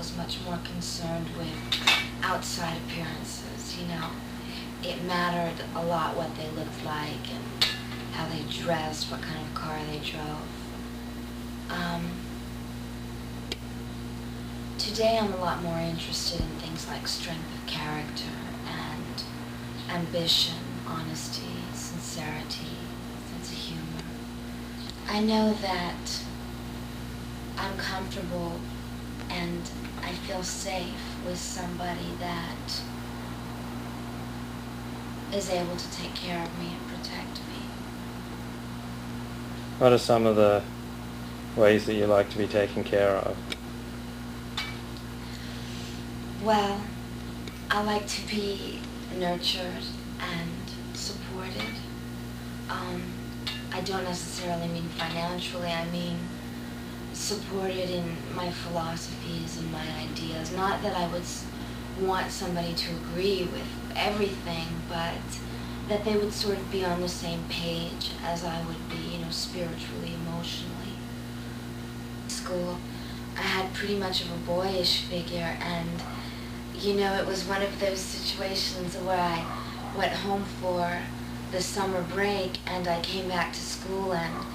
was much more concerned with outside appearances, you know. It mattered a lot what they looked like and how they dressed, what kind of car they drove. Today I'm a lot more interested in things like strength of character and ambition, honesty, sincerity, sense of humor. I know that I'm comfortable and I feel safe with somebody that is able to take care of me and protect me. What are some of the ways that you like to be taken care of? Well, I like to be nurtured and supported. I don't necessarily mean financially, I mean supported in my philosophies and my ideas. Not that I would want somebody to agree with everything, but that they would sort of be on the same page as I would be, you know, spiritually, emotionally. School, I had pretty much of a boyish figure, and you know, it was one of those situations where I went home for the summer break and I came back to school and,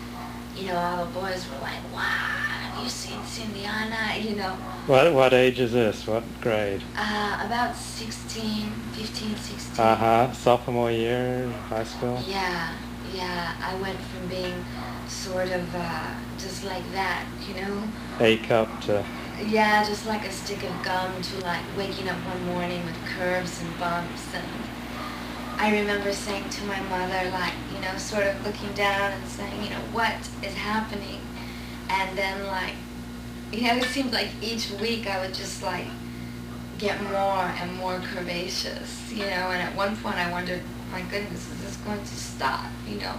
you know, all the boys were like, wow, have you seen Cindiana? You know. What age is this? What grade? About 16, 15, 16. Sophomore year in high school? Yeah. I went from being sort of just like that, you know. A cup to... Yeah, just like a stick of gum to like waking up one morning with curves and bumps. And I remember saying to my mother, like, you know, sort of looking down and saying, you know, what is happening? And then like, you know, it seemed like each week I would just like get more and more curvaceous, you know, and at one point I wondered, my goodness, is this going to stop, you know?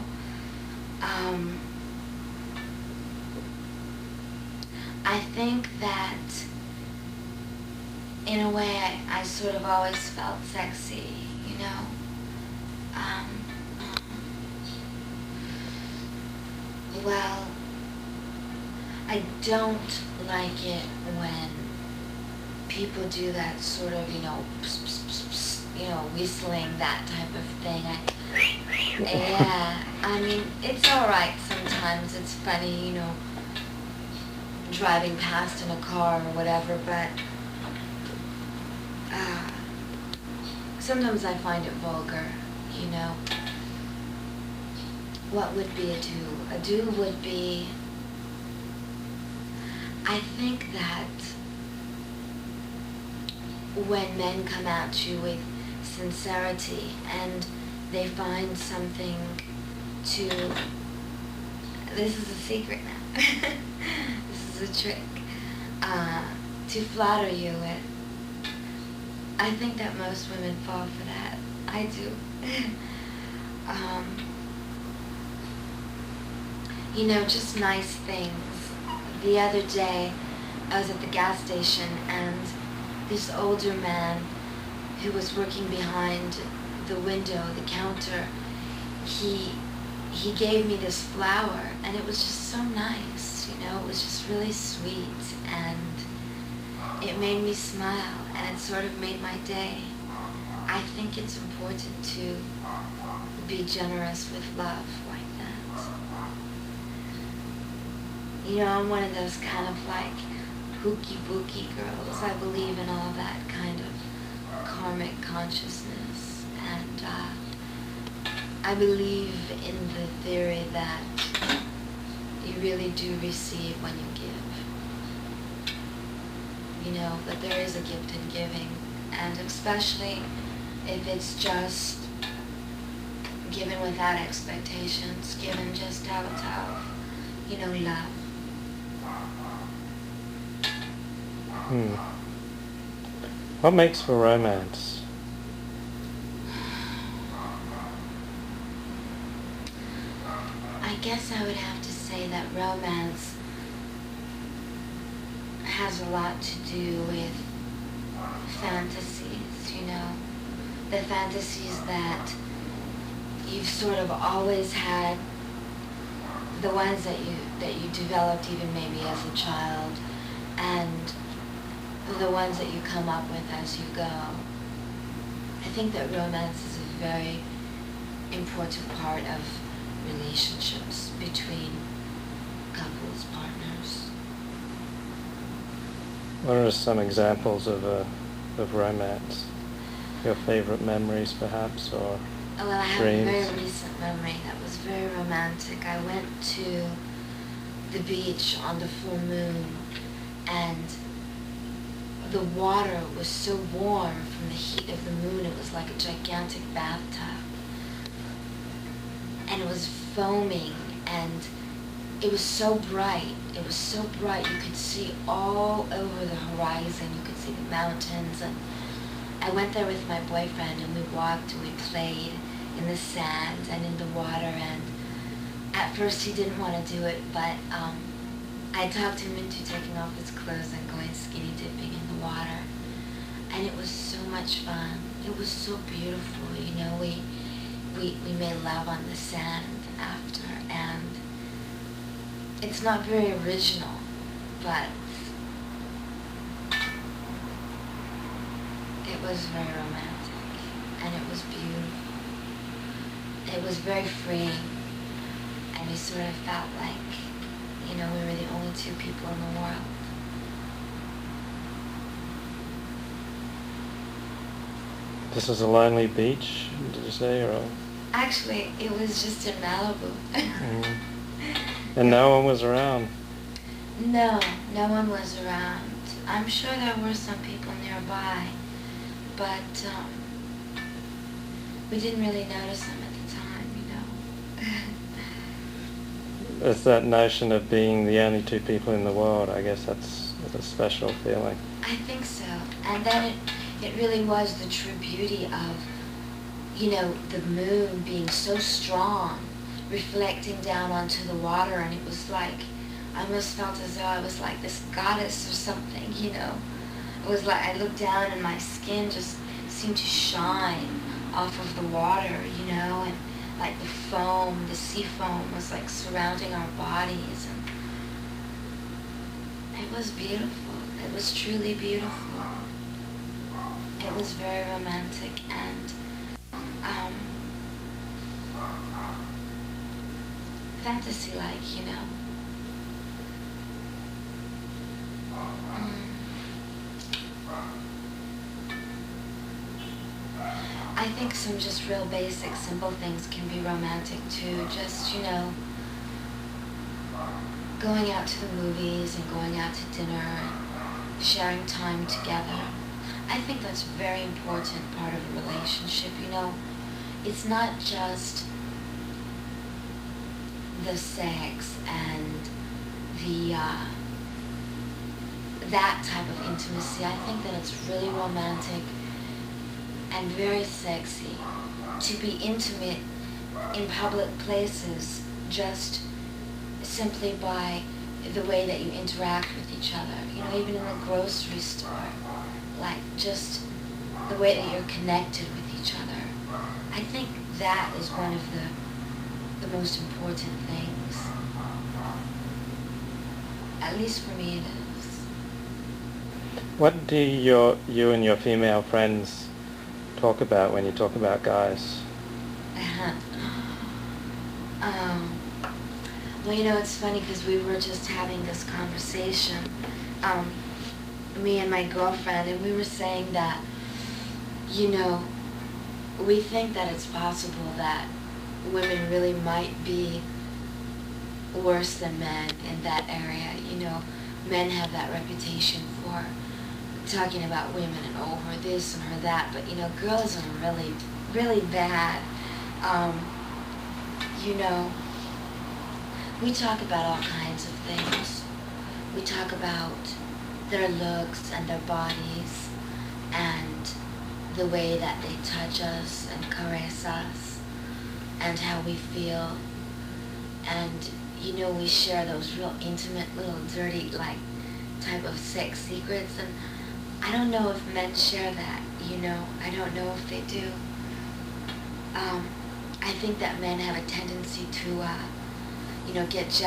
I think that in a way I sort of always felt sexy, you know. Well, I don't like it when people do that sort of, you know, pss, pss, pss, pss, you know, whistling, that type of thing. Yeah, I mean, it's all right sometimes. It's funny, you know, driving past in a car or whatever, but sometimes I find it vulgar, you know. What would be a do? A do would be, I think that when men come at you with sincerity and they find something to, this is a secret now, this is a trick, to flatter you with, I think that most women fall for that. I do. You know, just nice things. The other day, I was at the gas station and this older man who was working behind the window, the counter, he gave me this flower and it was just so nice, you know, it was just really sweet and it made me smile and it sort of made my day. I think it's important to be generous with love like that. You know, I'm one of those kind of like hooky-booky girls. I believe in all that kind of karmic consciousness. And I believe in the theory that you really do receive when you give. You know, that there is a gift in giving. And especially if it's just given without expectations, given just out of, you know, love. What makes for romance? I guess I would have to say that romance has a lot to do with fantasies, you know. The fantasies that you've sort of always had, the ones that you developed even maybe as a child, and the ones that you come up with as you go. I think that romance is a very important part of relationships between couples, partners. What are some examples of romance? Your favorite memories, perhaps, or Oh, well, I have dreams? a very recent memory that was very romantic. I went to the beach on the full moon, and the water was so warm from the heat of the moon. It was like a gigantic bathtub, and it was foaming, and it was so bright. It was so bright you could see all over the horizon. You could see the mountains, and I went there with my boyfriend, and we walked and we played in the sand and in the water, and at first he didn't want to do it, but I talked him into taking off his clothes and going skinny dipping in the water, and it was so much fun. It was so beautiful, you know. We made love on the sand after, and it's not very original, but it was very romantic, and it was beautiful. It was very freeing, and we sort of felt like, you know, we were the only two people in the world. This is a lonely beach, did you say, or? Actually, it was just in Malibu. Mm. And no one was around? No, no one was around. I'm sure there were some people nearby, but we didn't really notice them at the time, you know. It's that notion of being the only two people in the world. I guess that's a special feeling. I think so. And then it really was the true beauty of, you know, the moon being so strong, reflecting down onto the water, and it was like, I almost felt as though I was like this goddess or something, you know. It was like I looked down and my skin just seemed to shine off of the water, you know, and like the foam, the sea foam was like surrounding our bodies, and it was beautiful. It was truly beautiful. It was very romantic and fantasy-like, you know. I think some just real basic, simple things can be romantic too. Just, you know, going out to the movies and going out to dinner and sharing time together. I think that's a very important part of a relationship, you know. It's not just the sex and the that type of intimacy. I think that it's really romantic and very sexy to be intimate in public places just simply by the way that you interact with each other. You know, even in the grocery store, like just the way that you're connected with each other. I think that is one of the most important things. At least for me it is. What do you and your female friends talk about when you talk about guys? Well, you know, it's funny because we were just having this conversation, me and my girlfriend, and we were saying that, you know, we think that it's possible that women really might be worse than men in that area. You know, men have that reputation for talking about women and, oh, her this and her that, but, you know, girls are really, really bad. You know, we talk about all kinds of things. We talk about their looks and their bodies and the way that they touch us and caress us and how we feel. And, you know, we share those real intimate little dirty, like, type of sex secrets. And I don't know if men share that, you know. I don't know if they do. I think that men have a tendency to, you know, get jealous